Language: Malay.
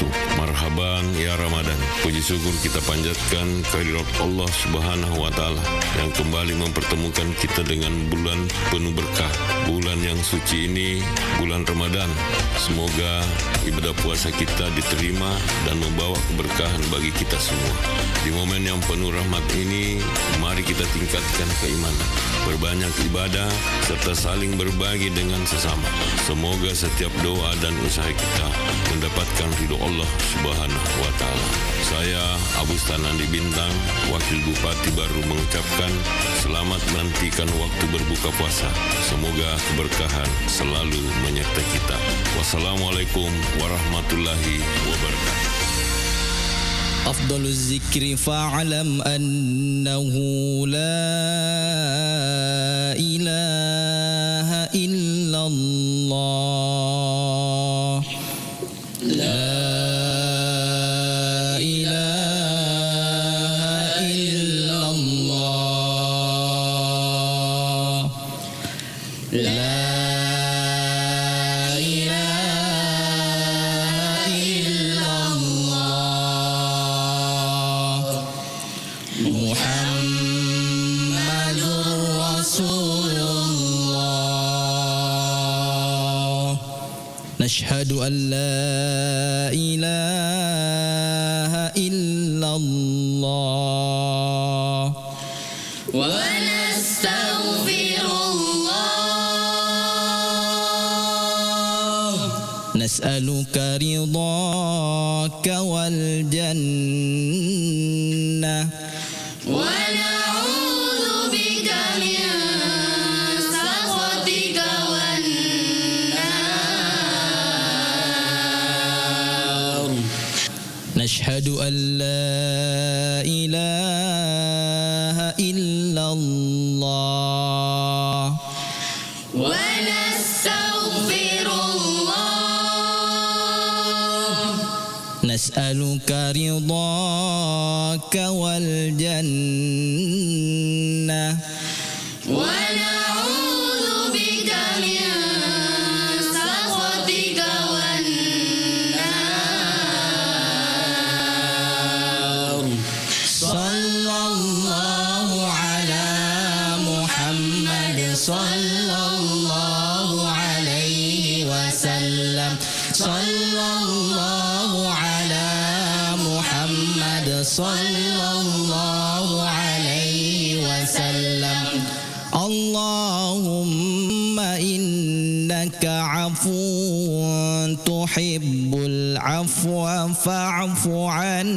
wabarakatuh. Marhaban ya Ramadan. Puji syukur kita panjatkan kehadirat Allah Subhanahu wa Ta'ala yang kembali mempertemukan kita dengan bulan penuh berkah. Bulan yang suci ini, bulan Ramadan. Semoga ibadah puasa kita diterima dan membawa keberkahan bagi kita semua. Di momen yang penuh rahmat ini, mari kita tingkatkan keimanan, berbanyak ibadah serta saling berbagi dengan sesama. Semoga setiap doa dan usaha kita mendapatkan ridho Allah Subhanahu wa Ta'ala. Saya Abu Stanandi Bintang, Wakil Bupati baru mengucapkan selamat menantikan waktu berbuka puasa. Semoga keberkahan selalu menyertai kita. Wassalamualaikum warahmatullahi wabarakatuh. أفضل الذكر فاعلم أنه لا إله إلا الله لا إله إلا الله لا Muhammadur Rasulullah. Nashhadu an la ilaha illallah wa nastaghfirullah. Nas'aluka ridhaka wal jannah ونعوذ بك من سخطك والنار. نشهد أن لا إله إلا الله ونستغفر الله. نسألك رضاك والجنة ونعوذ بك من سخطك والنار. صلى الله على محمد صلى الله عليه وسلم صلى الله على محمد صلى الله عليه وسلم. اللهم إنك عفو تحب العفو فاعف عنا.